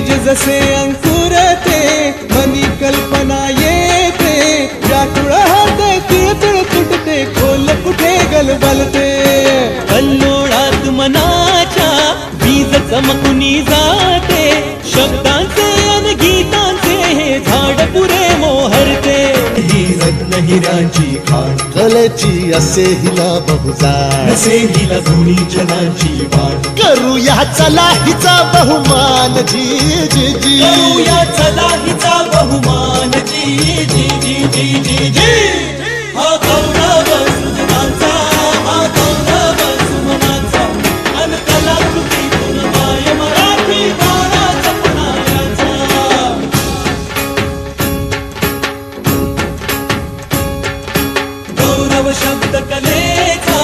बीज जसे अंकुरते मनी कल्पना येते व्याकुळ होते तिळतिळ तुटते खोल कुठे गलबलते कल्लोळात मनाच्या बीज चमकुनी जाते शब्दांचे अन गीतांचे हे झाड पुरे मोहरते ही रत्न हिऱ्यांची खाण कलेची असे हिला बहुजाण असे हिला दोन्ही जनाची वाट करूया चला हिचा बहुमान जी जी जी करूया चला हिचा बहुमान जी जी जी जी जी जी हा गौरव सुमनाचा हा गौरव सुमनाचा अन कलाकृतीतून माय मराठी गाणा जपणाऱ्याचा गौरव शब्द कलेचा